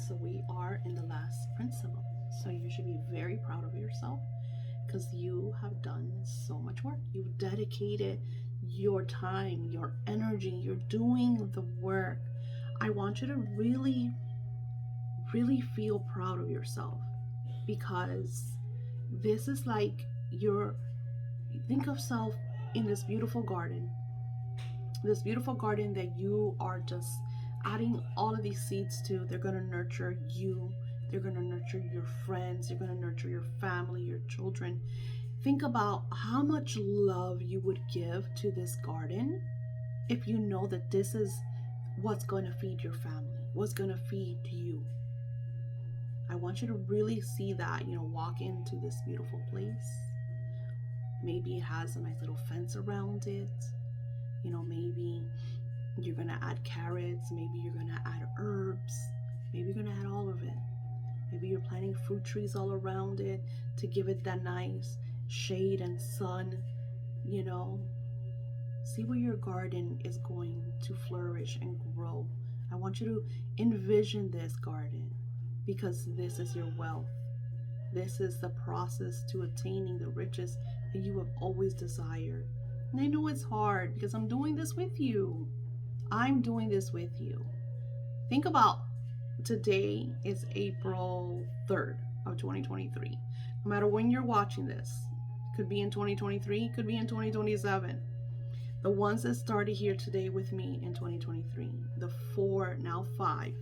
So we are in the last principle. So you should be very proud of yourself because you have done so much work. You've dedicated your time, your energy, you're doing the work. I want you to really, really feel proud of yourself because this is like your think of self in this beautiful garden that you are just adding all of these seeds to. They're going to nurture you, they're going to nurture your friends, they're going to nurture your family, your children. Think about how much love you would give to this garden if you know that this is what's going to feed your family, what's going to feed you. I want you to really see that, walk into this beautiful place. Maybe it has a nice little fence around it. Maybe you're going to add carrots. Maybe you're going to add herbs. Maybe you're going to add all of it. Maybe you're planting fruit trees all around it to give it that nice shade and sun. See where your garden is going to flourish and grow. I want you to envision this garden because this is your wealth. This is the process to attaining the riches that you have always desired. And I know it's hard because I'm doing this with you. I'm doing this with you. Think about today is April 3rd of 2023. No matter when you're watching this, could be in 2023, could be in 2027. The ones that started here today with me in 2023, the now five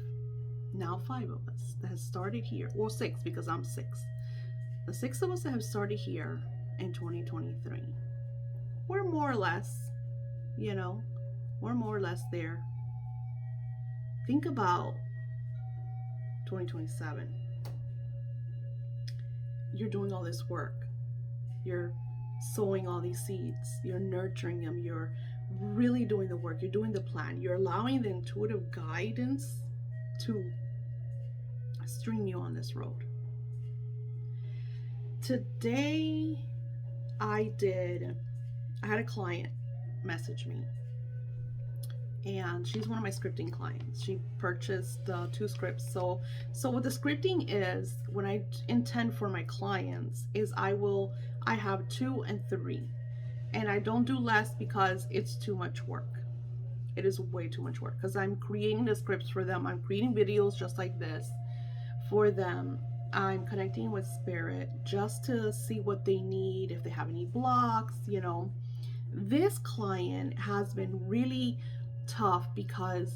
of us that has started here, or six because I'm six. The six of us that have started here in 2023. We're more or less, we're more or less there. Think about 2027. You're doing all this work. You're sowing all these seeds. You're nurturing them. You're really doing the work. You're doing the plan. You're allowing the intuitive guidance to string you on this road. Today, I had a client message me, and she's one of my scripting clients. She purchased 2 scripts. So what the scripting is, when I intend for my clients, is I have 2 and 3, and I don't do less because it's too much work. It is way too much work because I'm creating the scripts for them. I'm creating videos just like this for them. I'm connecting with spirit just to see what they need, if they have any blocks. This client has been really tough because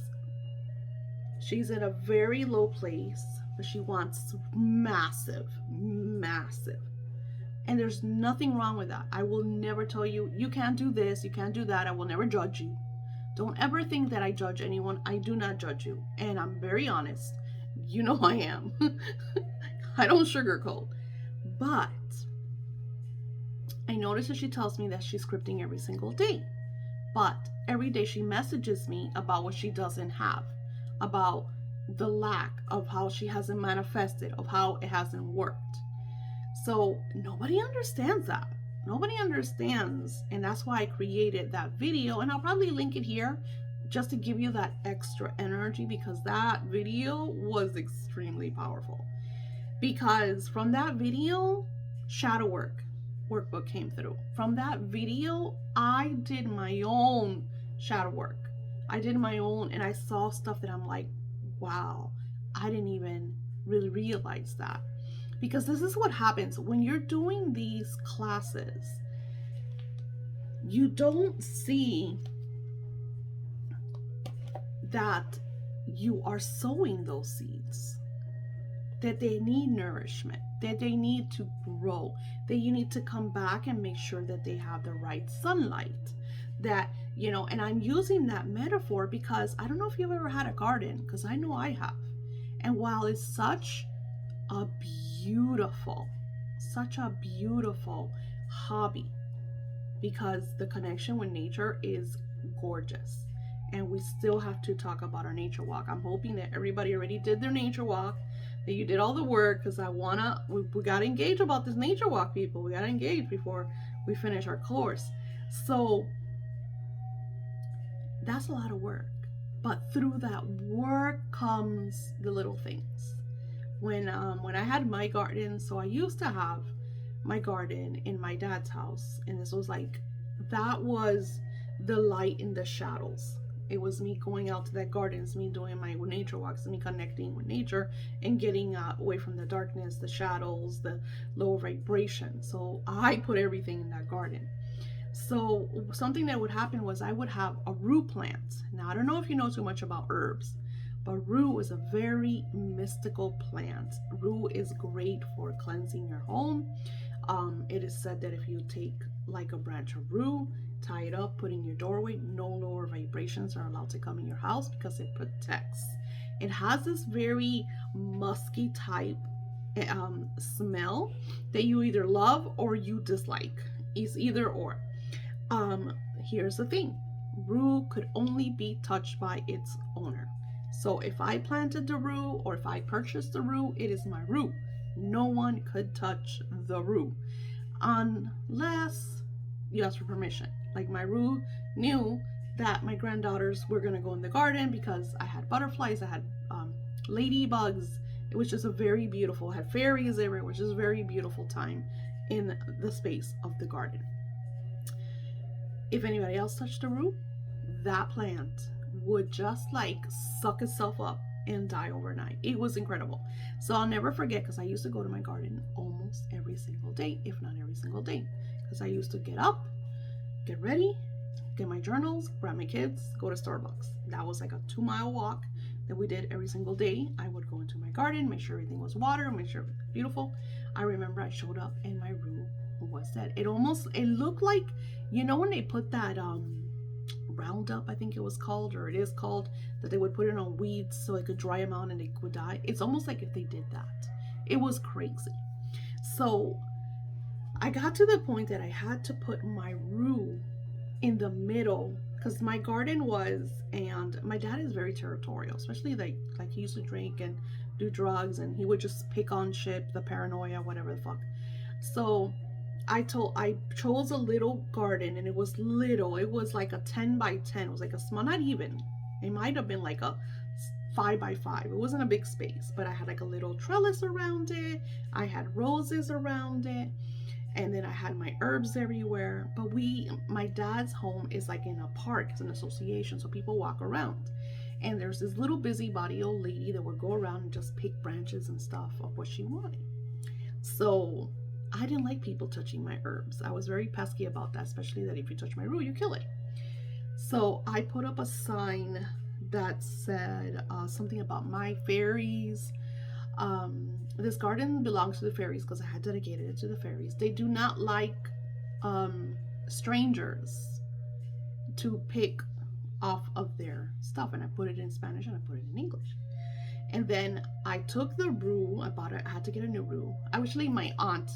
she's in a very low place, but she wants massive. And there's nothing wrong with that. I will never tell you, you can't do this, you can't do that. I will never judge you. Don't ever think that I judge anyone. I do not judge you. And I'm very honest. I am. I don't sugarcoat. But I notice that she tells me that she's scripting every single day. But every day she messages me about what she doesn't have, about the lack of how she hasn't manifested, of how it hasn't worked. So nobody understands that. Nobody understands. And that's why I created that video. And I'll probably link it here just to give you that extra energy, because that video was extremely powerful. Because from that video, shadow workbook came through. From that video, I did my own shadow work. I did my own, and I saw stuff that I'm like, wow, I didn't even really realize that. Because this is what happens when you're doing these classes. You don't see that you are sowing those seeds, that they need nourishment, that they need to grow, that you need to come back and make sure that they have the right sunlight, that, and I'm using that metaphor because I don't know if you've ever had a garden, because I know I have. And while it's such a beautiful hobby, because the connection with nature is gorgeous, and we still have to talk about our nature walk. I'm hoping that everybody already did their nature walk, that you did all the work, because we got to engage about this nature walk, people. We got to engage before we finish our course. So that's a lot of work. But through that work comes the little things. When I had my garden, so I used to have my garden in my dad's house, and this was like, that was the light in the shadows. It was me going out to that garden, it's me doing my nature walks, me connecting with nature and getting away from the darkness, the shadows, the low vibration. So I put everything in that garden. So something that would happen was I would have a rue plant. Now I don't know if you know too much about herbs, but rue is a very mystical plant. Rue is great for cleansing your home. It is said that if you take like a branch of rue, tie it up, put it in your doorway, no lower vibrations are allowed to come in your house because it protects. It has this very musky type smell that you either love or you dislike. It's either or. Here's the thing. Rue could only be touched by its owner. So if I planted the rue or if I purchased the rue, it is my rue. No one could touch the rue unless you ask for permission. Like my rue knew that my granddaughters were going to go in the garden because I had butterflies, I had ladybugs. It was just a very beautiful, I had fairies everywhere, which is a very beautiful time in the space of the garden. If anybody else touched the rue, that plant would just like suck itself up and die overnight. It was incredible. So I'll never forget, because I used to go to my garden almost every single day, if not every single day, because I used to get up, get ready, get my journals, grab my kids, go to Starbucks. That was like a 2-mile walk that we did every single day. I would go into my garden, make sure everything was watered, make sure it was beautiful. I remember I showed up and my rue was dead. It looked like, you know when they put that Roundup, I think it was called, or it is called, that they would put it on weeds so it could dry them out and they would die. It's almost like if they did that. It was crazy. So I got to the point that I had to put my rue in the middle, because my garden was, and my dad is very territorial, especially like he used to drink and do drugs, and he would just pick on shit, the paranoia, whatever the fuck. So I chose a little garden, and it was little. It was like a 10 by 10. It was like a small, not even. It might have been like a 5 by 5. It wasn't a big space, but I had like a little trellis around it. I had roses around it, and then I had my herbs everywhere. But my dad's home is like in a park. It's an association, so people walk around. And there's this little busybody old lady that would go around and just pick branches and stuff of what she wanted. So I didn't like people touching my herbs. I was very pesky about that, especially that if you touch my rue, you kill it. So I put up a sign that said something about my fairies. This garden belongs to the fairies because I had dedicated it to the fairies. They do not like strangers to pick off of their stuff. And I put it in Spanish and I put it in English. And then I took the rue, I bought it, I had to get a new rue. Actually, my aunt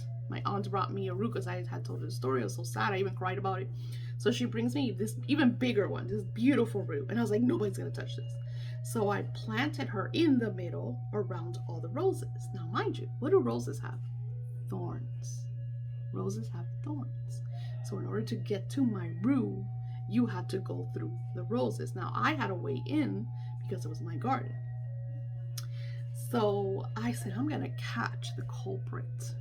brought me a rue because I had told her the story. It was so sad, I even cried about it. So she brings me this even bigger one, this beautiful rue. And I was like, nobody's gonna touch this. So I planted her in the middle around all the roses. Now, mind you, what do roses have? Thorns. Roses have thorns. So in order to get to my rue, you had to go through the roses. Now, I had a way in because it was my garden. So I said, I'm going to catch the culprit.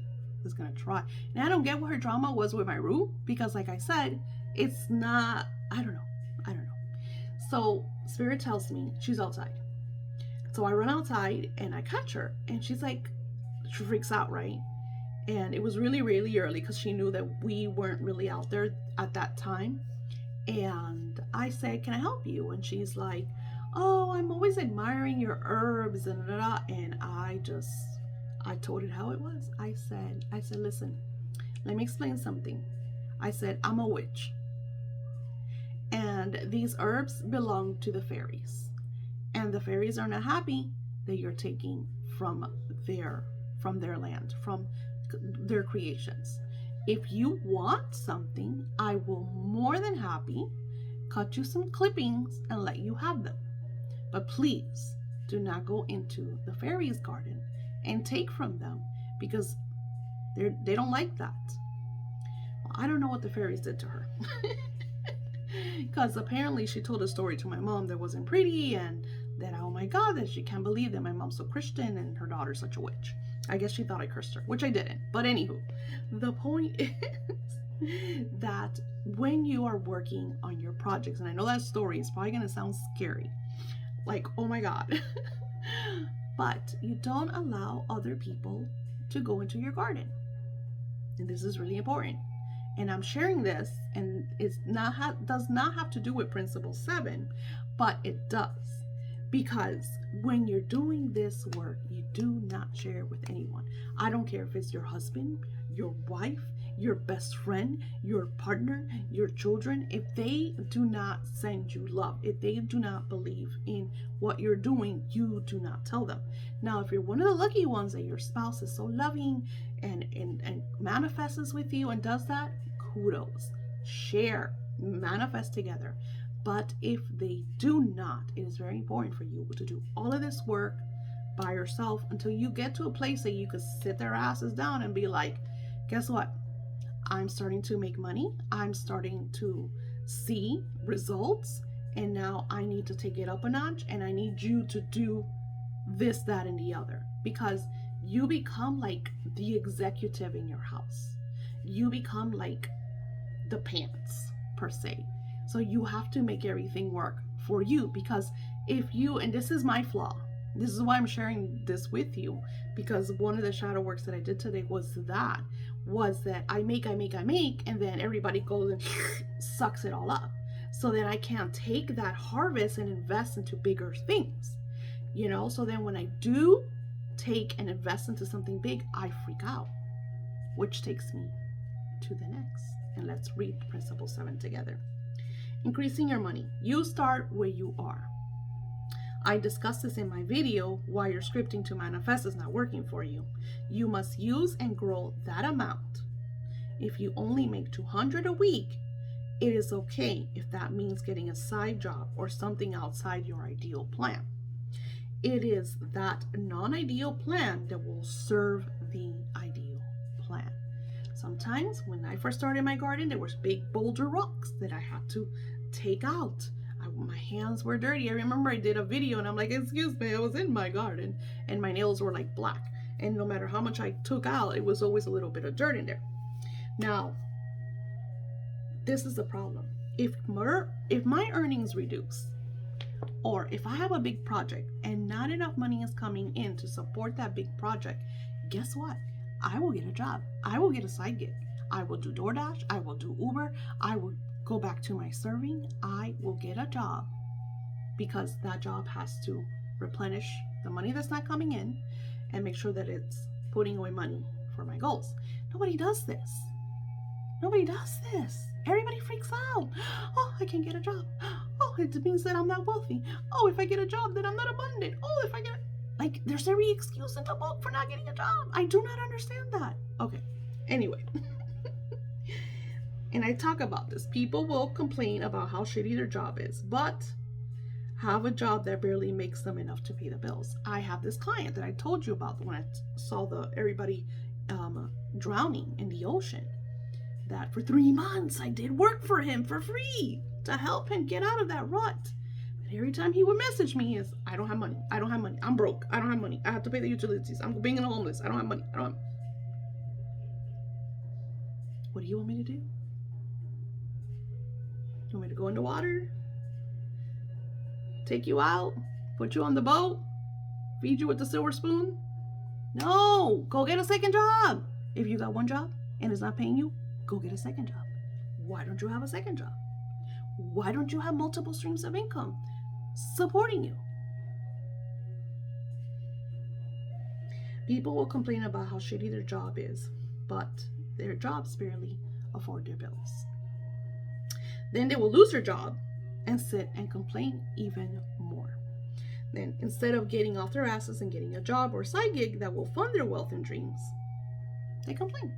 Is going to try. And I don't get what her drama was with my rue, because like I said, it's not, I don't know. So Spirit tells me she's outside. So I run outside and I catch her, and she's like, she freaks out, right? And it was really, really early because she knew that we weren't really out there at that time. And I said, can I help you? And she's like, oh, I'm always admiring your herbs and I told it how it was. I said, listen, let me explain something. I said, I'm a witch. And these herbs belong to the fairies. And the fairies are not happy that you're taking from their land, from their creations. If you want something, I will more than happy cut you some clippings and let you have them. But please do not go into the fairies' garden and take from them, because they don't like that. Well, I don't know what the fairies did to her. Because apparently she told a story to my mom that wasn't pretty, and that, oh my God, that she can't believe that my mom's so Christian and her daughter's such a witch. I guess she thought I cursed her, which I didn't. But anywho, the point is that when you are working on your projects, and I know that story is probably going to sound scary, like, oh my God, but you don't allow other people to go into your garden. And this is really important. And I'm sharing this, and it's does not have to do with Principle 7, but it does. Because when you're doing this work, you do not share it with anyone. I don't care if it's your husband, your wife, your best friend, your partner, your children. If they do not send you love, if they do not believe in what you're doing, you do not tell them. Now, if you're one of the lucky ones that your spouse is so loving and manifests with you and does that, kudos. Share, manifest together. But if they do not, it is very important for you to do all of this work by yourself until you get to a place that you could sit their asses down and be like, guess what? I'm starting to make money. I'm starting to see results. And now I need to take it up a notch. And I need you to do this, that, and the other. Because you become like the executive in your house. You become like the pants, per se. So you have to make everything work for you, because if you, and this is my flaw, this is why I'm sharing this with you, because one of the shadow works that I did today was that I make, and then everybody goes and sucks it all up. So then I can't take that harvest and invest into bigger things, you know? So then when I do take and invest into something big, I freak out, which takes me to the next. And let's read Principle 7 together. Increasing your money. You start where you are. I discussed this in my video, why your scripting to manifest is not working for you. You must use and grow that amount. If you only make $200 a week, it is okay if that means getting a side job or something outside your ideal plan. It is that non-ideal plan that will serve the ideal plan. Sometimes when I first started my garden, there was big boulder rocks that I had to take out. My hands were dirty. I remember I did a video and I'm like, excuse me, I was in my garden and my nails were like black. And no matter how much I took out, it was always a little bit of dirt in there. Now, this is the problem. If my earnings reduce, or if I have a big project and not enough money is coming in to support that big project, guess what? I will get a job. I will get a side gig. I will do DoorDash. I will do Uber. I will go back to my serving. I will get a job, because that job has to replenish the money that's not coming in and make sure that it's putting away money for my goals. Nobody does this. Nobody does this. Everybody freaks out. Oh, I can't get a job. Oh, it means that I'm not wealthy. Oh, if I get a job, then I'm not abundant. Oh, if I get... Like, there's every excuse in the book for not getting a job. I do not understand that. Okay. Anyway. And I talk about this. People will complain about how shitty their job is, but have a job that barely makes them enough to pay the bills. I have this client that I told you about when I saw everybody drowning in the ocean. That for 3 months I did work for him for free to help him get out of that rut. But every time he would message me is, I don't have money. I don't have money. I'm broke. I don't have money. I have to pay the utilities. I'm being homeless. I don't have money. What do you want me to do? You want me to go in the water? Take you out? Put you on the boat? Feed you with the silver spoon? No! Go get a second job! If you got one job and it's not paying you, go get a second job. Why don't you have a second job? Why don't you have multiple streams of income supporting you? People will complain about how shitty their job is, but their jobs barely afford their bills. Then they will lose their job and sit and complain even more. Then instead of getting off their asses and getting a job or side gig that will fund their wealth and dreams, they complain.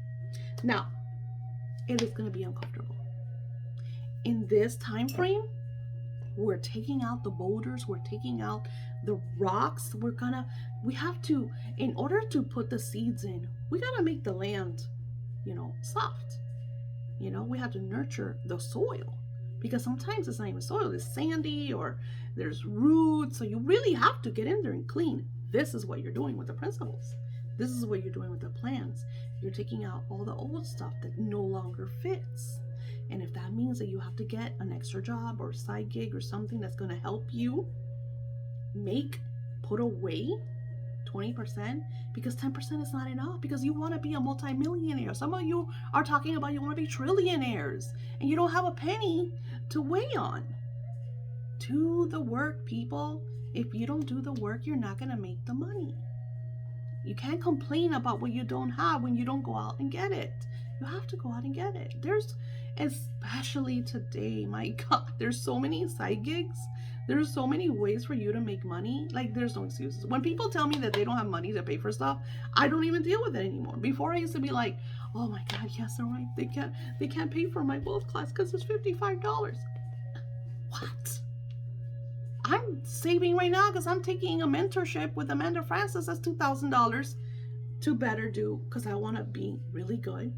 Now, it is going to be uncomfortable. In this time frame, we're taking out the boulders, we're taking out the rocks. We have to, in order to put the seeds in, we got to make the land, soft. We have to nurture the soil because sometimes it's not even soil, it's sandy or there's roots. So you really have to get in there and clean. This is what you're doing with the principles. This is what you're doing with the plans. You're taking out all the old stuff that no longer fits. And if that means that you have to get an extra job or side gig or something that's going to help you put away 20%, because 10% is not enough, because you want to be a multimillionaire. Some of you are talking about you want to be trillionaires and you don't have a penny to weigh on. Do the work, people. If you don't do the work, you're not going to make the money. You can't complain about what you don't have when you don't go out and get it. You have to go out and get it. Especially today, my God, there's so many side gigs. There's so many ways for you to make money. Like, there's no excuses. When people tell me that they don't have money to pay for stuff, I don't even deal with it anymore. Before, I used to be like, oh my God, yes, they're right. They can't pay for my wealth class because it's $55. What? I'm saving right now because I'm taking a mentorship with Amanda Francis. That's $2,000 to better do, because I want to be really good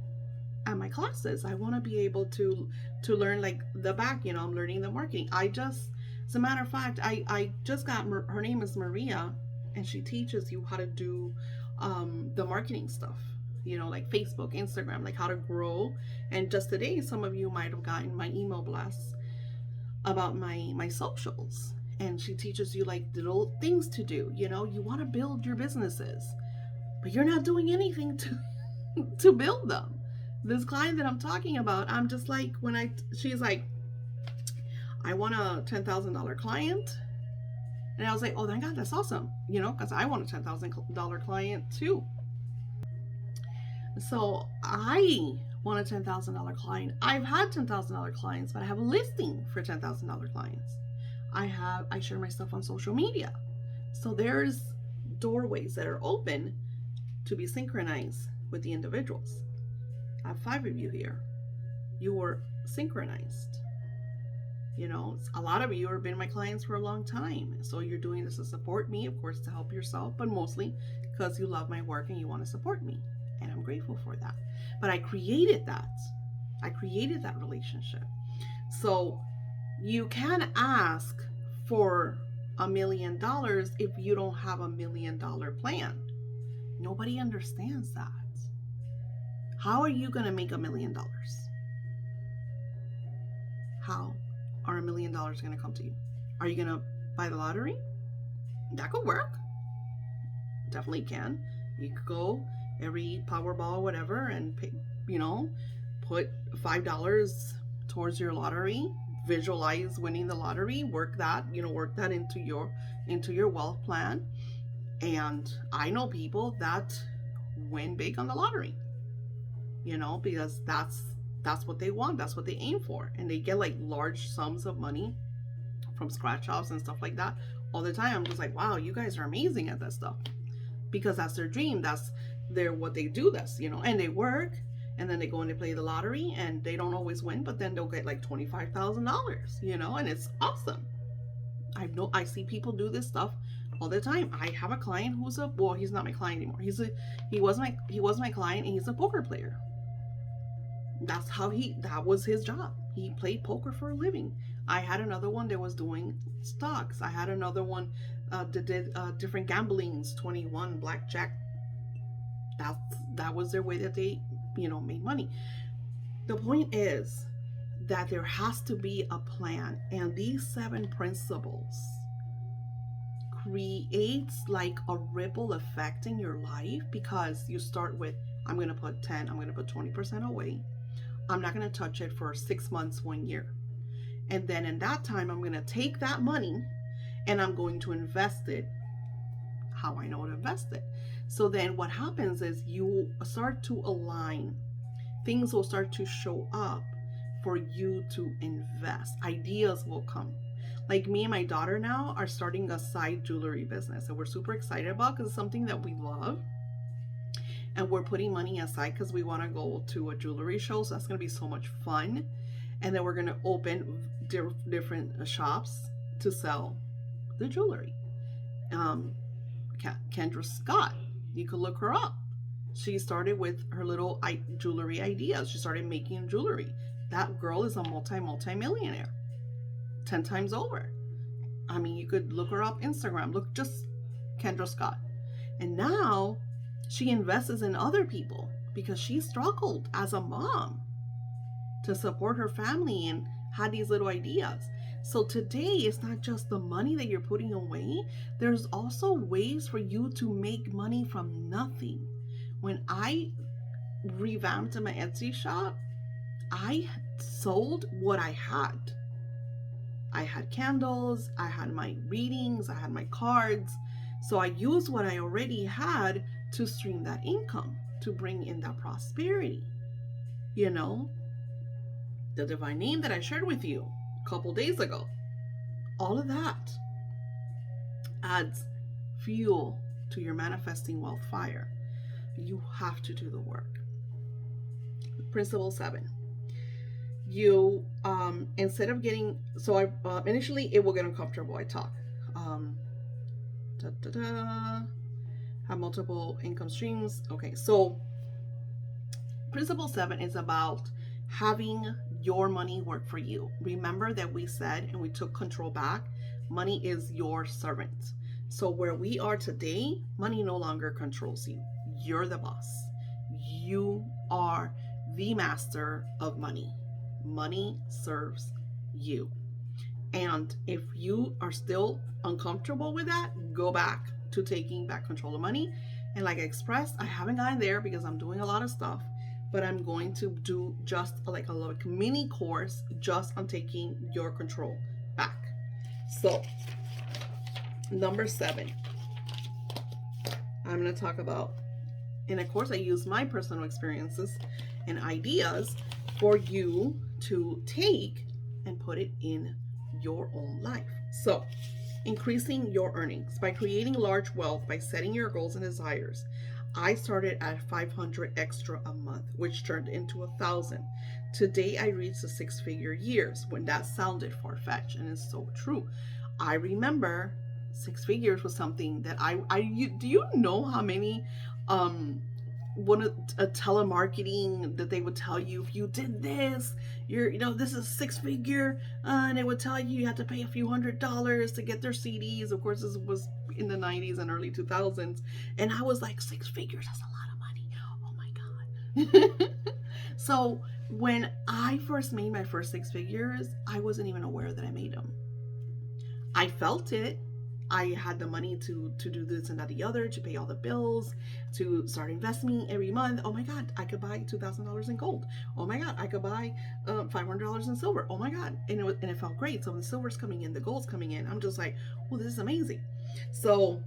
at my classes. I want to be able to learn like the back, I'm learning the marketing. As a matter of fact, I just got, her name is Maria, and she teaches you how to do the marketing stuff, like Facebook, Instagram, like how to grow. And just today, some of you might have gotten my email blasts about my socials. And she teaches you like little things to do. You want to build your businesses, but you're not doing anything to build them. This client that I'm talking about, I'm just like, she's like, I want a $10,000 client. And I was like, oh my God, that's awesome. Because I want a $10,000 client too. So I want a $10,000 client. I've had $10,000 clients, but I have a listing for $10,000 clients. I share my stuff on social media. So there's doorways that are open to be synchronized with the individuals. I have 5 of you here. You were synchronized. A lot of you have been my clients for a long time. So you're doing this to support me, of course, to help yourself, but mostly because you love my work and you want to support me. And I'm grateful for that. But I created that. I created that relationship. So you can ask for $1 million if you don't have $1 million plan. Nobody understands that. How are you going to make $1 million? How are $1 million going to come to you? Are you going to buy the lottery? That could work. Definitely can. You could go every Powerball or whatever and pay, put $5 towards your lottery. Visualize winning the lottery. Work that into your wealth plan. And I know people that win big on the lottery. Because that's what they want. That's what they aim for. And they get like large sums of money from scratch offs and stuff like that all the time. I'm just like, wow, you guys are amazing at that stuff, because that's their dream. That's what they do. And they work, and then they go and they play the lottery, and they don't always win, but then they'll get like $25,000, and it's awesome. I see people do this stuff all the time. I have a client who's he's not my client anymore. He was my client, and he's a poker player. That was his job. He played poker for a living. I had another one that was doing stocks. I had another one that did different gamblings, 21, blackjack. That was their way that they, made money. The point is that there has to be a plan, and these 7 principles creates like a ripple effect in your life, because you start with, I'm going to put 10, I'm going to put 20% away. I'm not going to touch it for 6 months, 1 year. And then in that time, I'm going to take that money and I'm going to invest it how I know to invest it. So then what happens is you start to align. Things will start to show up for you to invest. Ideas will come. Like me and my daughter now are starting a side jewelry business, and we're super excited about, because it's something that we love. And we're putting money aside because we want to go to a jewelry show. So that's going to be so much fun. And then we're going to open different shops to sell the jewelry. Kendra Scott, you could look her up. She started with her little jewelry ideas. She started making jewelry. that girl is a multi-millionaire 10 times over. I mean, you could look her up Instagram. Look, just Kendra Scott. And now she invests in other people because she struggled as a mom to support her family and had these little ideas. So today, it's not just the money that you're putting away. There's also ways for you to make money from nothing. When I revamped my Etsy shop, I sold what I had. I had candles, I had my readings, I had my cards. So I used what I already had to stream that income, to bring in that prosperity. You know, the divine name that I shared with you a couple days ago, all of that adds fuel to your manifesting wealth fire. You have to do the work. Principle 7. You instead of getting, so I initially it will get uncomfortable. I talk have multiple income streams. Okay, so principle 7 is about having your money work for you. Remember that we said, and we took control back, money is your servant. So where we are today, money no longer controls you. You're the boss. You are the master of money. Money serves you. And if you are still uncomfortable with that, go back to taking back control of money. And like I expressed, I haven't gotten there because I'm doing a lot of stuff, but I'm going to do just like a mini course just on taking your control back. So number 7, I'm going to talk about, and of course I use my personal experiences and ideas for you to take and put it in your own life. So, increasing your earnings by creating large wealth by setting your goals and desires. I started at 500 extra a month, which turned into 1,000. Today I reached the 6-figure years when that sounded far-fetched, and it's so true. I remember 6 figures was something that do you know how many a telemarketing that they would tell you, if you did this, this is 6-figure, and they would tell you had to pay a few $100s to get their CDs. Of course, this was in the 90s and early 2000s, and I was like, 6 figures, that's a lot of money. Oh my God. So when I first made my first 6 figures, I wasn't even aware that I made them. I felt it. I had the money to do this and that, the other, to pay all the bills, to start investing every month. Oh my God, I could buy $2,000 in gold. Oh my God, I could buy $500 in silver. Oh my God, and it felt great. So when the silver's coming in, the gold's coming in, I'm just like, well, this is amazing. So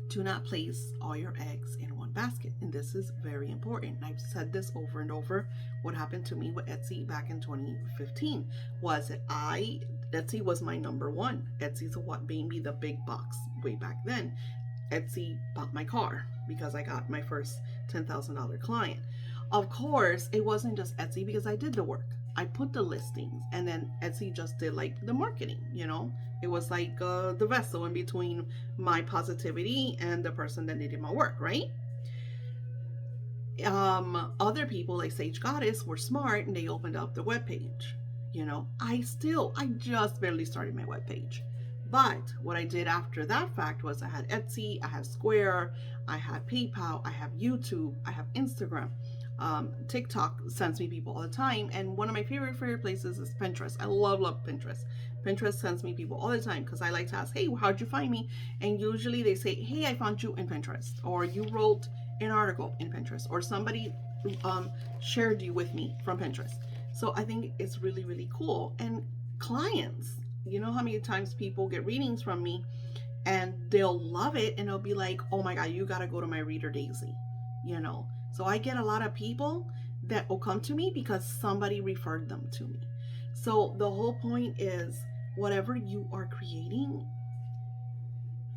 do not place all your eggs in one basket, and this is very important. And I've said this over and over. What happened to me with Etsy back in 2015 was that Etsy was my number one. Etsy's what made me the big bucks way back then. Etsy bought my car because I got my first $10,000 client. Of course, it wasn't just Etsy because I did the work. I put the listings, and then Etsy just did like the marketing, It was like the vessel in between my positivity and the person that needed my work, right? Other people like Sage Goddess were smart and they opened up the webpage. I just barely started my webpage. But what I did after that fact was I had Etsy, I have Square, I have PayPal, I have YouTube, I have Instagram. TikTok sends me people all the time. And one of my favorite places is Pinterest. I love Pinterest. Pinterest sends me people all the time because I like to ask, hey, how'd you find me? And usually they say, hey, I found you in Pinterest. Or you wrote an article in Pinterest. Or somebody shared you with me from Pinterest. So I think it's really, really cool. And clients, you know how many times people get readings from me and they'll love it and they'll be like, oh my God, you got to go to my Reader Daisy, So I get a lot of people that will come to me because somebody referred them to me. So the whole point is whatever you are creating,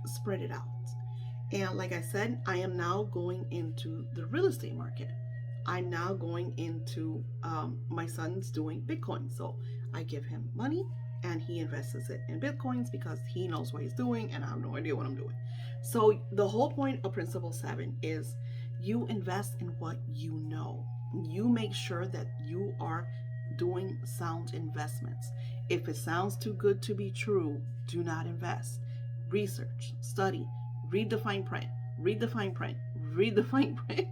spread it out. And like I said, I am now going into the real estate market. I'm now going into, my son's doing Bitcoin. So I give him money and he invests it in Bitcoins because he knows what he's doing and I have no idea what I'm doing. So the whole point of Principle 7 is you invest in what you know. You make sure that you are doing sound investments. If it sounds too good to be true, do not invest. Research, study, read the fine print, read the fine print, read the fine print.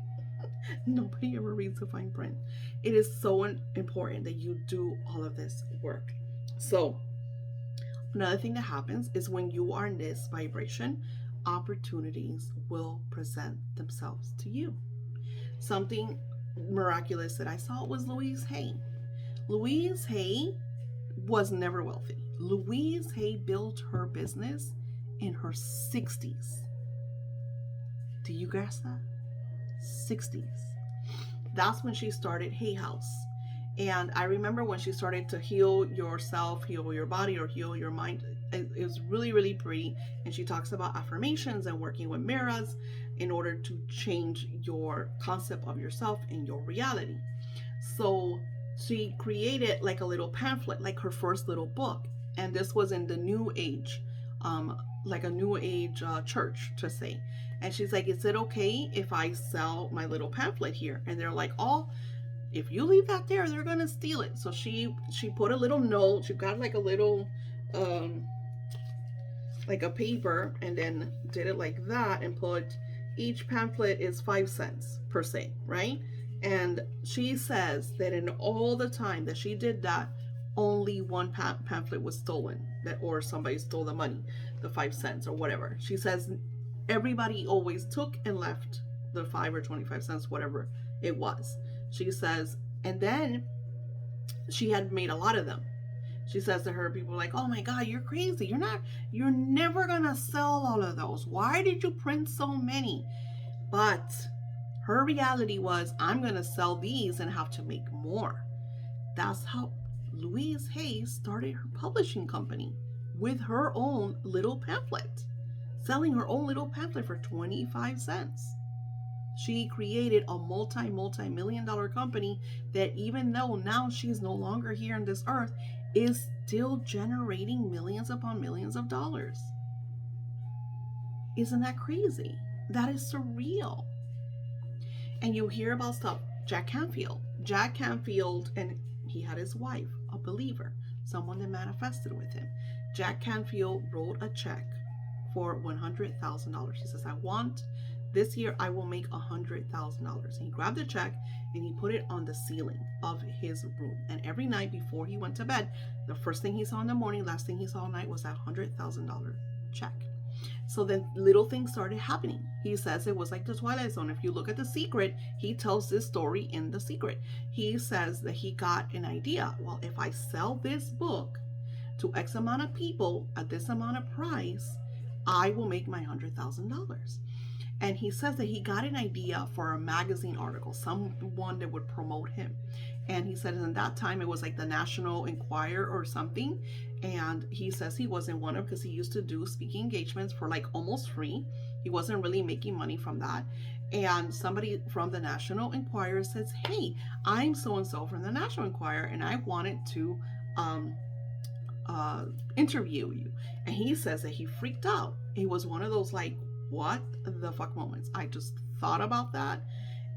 Nobody ever reads the fine print. It is so important that you do all of this work. So, another thing that happens is when you are in this vibration, opportunities will present themselves to you. Something miraculous that I saw was Louise Hay. Louise Hay was never wealthy. Louise Hay built her business in her 60s. Do you grasp that? 60s. That's when she started Hay House. And I remember when she started to heal yourself, heal your body, or heal your mind. It was really, really pretty. And she talks about affirmations and working with mirrors in order to change your concept of yourself and your reality. So she created like a little pamphlet, like her first little book. And this was in the New Age, like a New Age church, to say. And she's like, is it okay if I sell my little pamphlet here? And they're like, oh, if you leave that there, they're gonna steal it. So she put a little note. She got like a little like a paper, and then did it like that, and put each pamphlet is 5 cents per se, right? And she says that in all the time that she did that, only one pamphlet was stolen, that, or somebody stole the money, the 5 cents or whatever. She says everybody always took and left the 5 or 25 cents, whatever it was. She says, and then she had made a lot of them. She says to her, people are like, oh my God, you're crazy. You're never gonna sell all of those. Why did you print so many? But her reality was, I'm gonna sell these and have to make more. That's how Louise Hay started her publishing company, with her own little pamphlet, selling her own little pamphlet for 25 cents. She created a multi-million-dollar company that, even though now she's no longer here on this earth, is still generating millions upon millions of dollars. Isn't that crazy? That is surreal. And you hear about stuff. Jack Canfield, and he had his wife, a believer, someone that manifested with him. Jack Canfield wrote a check for $100,000. He says, this year I will make $100,000. And he grabbed the check and he put it on the ceiling of his room. And every night before he went to bed, the first thing he saw in the morning, last thing he saw at night, was that $100,000 check. So then little things started happening. He says it was like the Twilight Zone. If you look at The Secret, he tells this story in The Secret. He says that he got an idea. Well, if I sell this book to X amount of people at this amount of price, I will make my $100,000. And he says that he got an idea for a magazine article, someone that would promote him. And he said in that time it was like the National Enquirer or something. And he says he wasn't one of, because he used to do speaking engagements for like almost free. He wasn't really making money from that. And somebody from the National Enquirer says, hey, I'm so-and-so from the National Enquirer, and I wanted to interview you. And he says that he freaked out. He was one of those like, what the fuck moments. I just thought about that,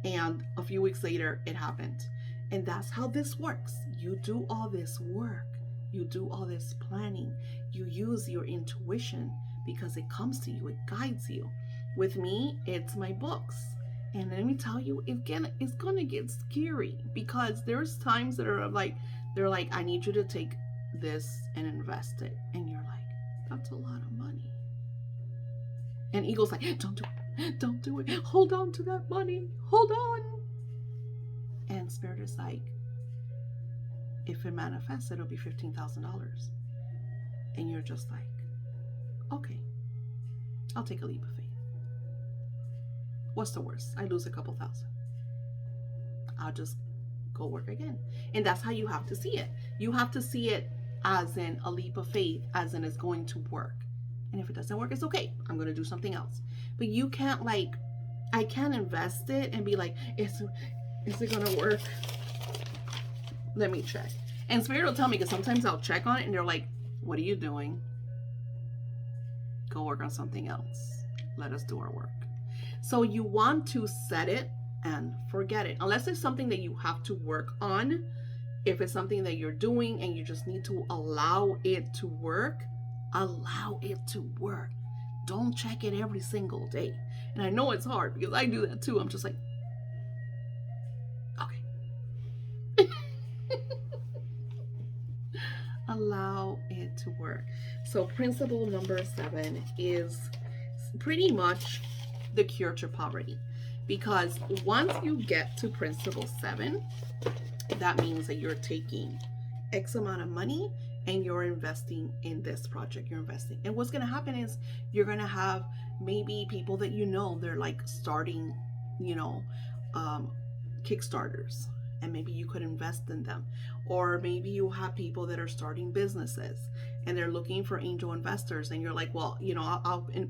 and a few weeks later it happened. And that's how this works. You do all this work, you do all this planning, you use your intuition, because it comes to you, it guides you. With me, it's my books. And let me tell you, it's gonna get scary, because there's times that are like, they're like, I need you to take this and invest it, and you're like, that's a lot of money. And Eagle's like, don't do it. Hold on to that money. Hold on. And Spirit is like, if it manifests, it'll be $15,000. And you're just like, okay, I'll take a leap of faith. What's the worst? I lose a couple thousand. I'll just go work again. And that's how you have to see it. You have to see it as in a leap of faith, as in it's going to work. And if it doesn't work, it's okay. I'm going to do something else. But you can't I can't invest it and be like, is it going to work? Let me check. And Spirit will tell me, because sometimes I'll check on it and they're like, what are you doing? Go work on something else. Let us do our work. So you want to set it and forget it. Unless it's something that you have to work on If it's something that you're doing and you just need to allow it to work, allow it to work. Don't check it every single day. And I know it's hard because I do that too. I'm just like, okay. Allow it to work. So principle number 7 is pretty much the cure to poverty. Because once you get to principle 7, that means that you're taking X amount of money and you're investing in this project. You're investing. And what's going to happen is you're going to have maybe people that you know, they're like starting, Kickstarters. And maybe you could invest in them. Or maybe you have people that are starting businesses and they're looking for angel investors, and you're like, well,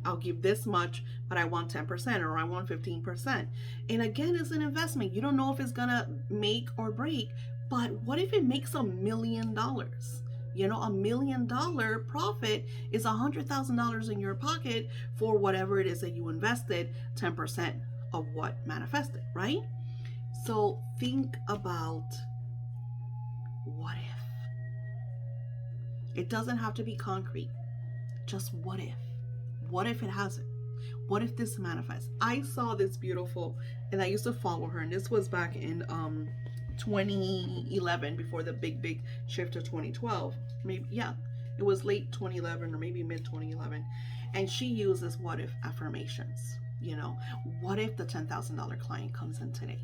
I'll give this much, but I want 10% or I want 15%. And again, it's an investment. You don't know if it's gonna make or break, but what if it makes $1 million? $1 million profit is $100,000 in your pocket for whatever it is that you invested, 10% of what manifested, right? So think about what if. It doesn't have to be concrete. Just what if? What if it hasn't? What if this manifests? I saw this beautiful, and I used to follow her, and this was back in 2011, before the big shift to 2012. Maybe, yeah, it was late 2011 or maybe mid 2011. And she uses what if affirmations. What if the $10,000 client comes in today?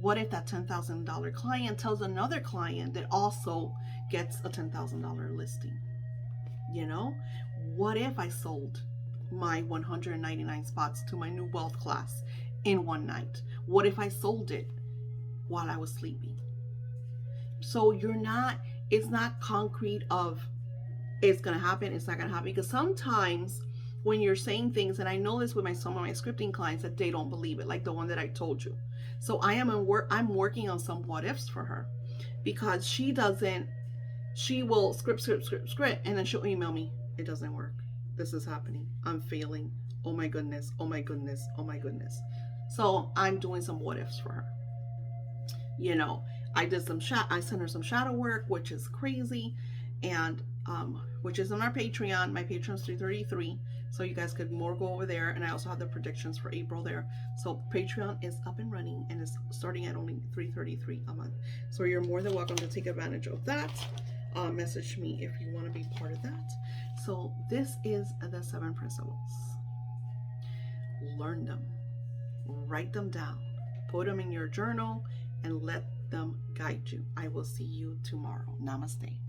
What if that $10,000 client tells another client that also gets a $10,000 listing? What if I sold my 199 spots to my new wealth class in one night? What if I sold it while I was sleeping? So it's not concrete of it's going to happen, it's not going to happen. Because sometimes when you're saying things, and I know this with some of my scripting clients, that they don't believe it, like the one that I told you. So I'm working on some what ifs for her, because she will script, and then she'll email me, it doesn't work. This is happening. I'm failing. Oh my goodness. Oh my goodness. Oh my goodness. So I'm doing some what ifs for her. I sent her some shadow work, which is crazy. And which is on our Patreon. My Patreon's $333. So you guys could go over there. And I also have the predictions for April there. So Patreon is up and running and is starting at only $333 a month. So you're more than welcome to take advantage of that. Message me if you want to be part of that. So this is the 7 principles. Learn them. Write them down. Put them in your journal and let them guide you. I will see you tomorrow. Namaste.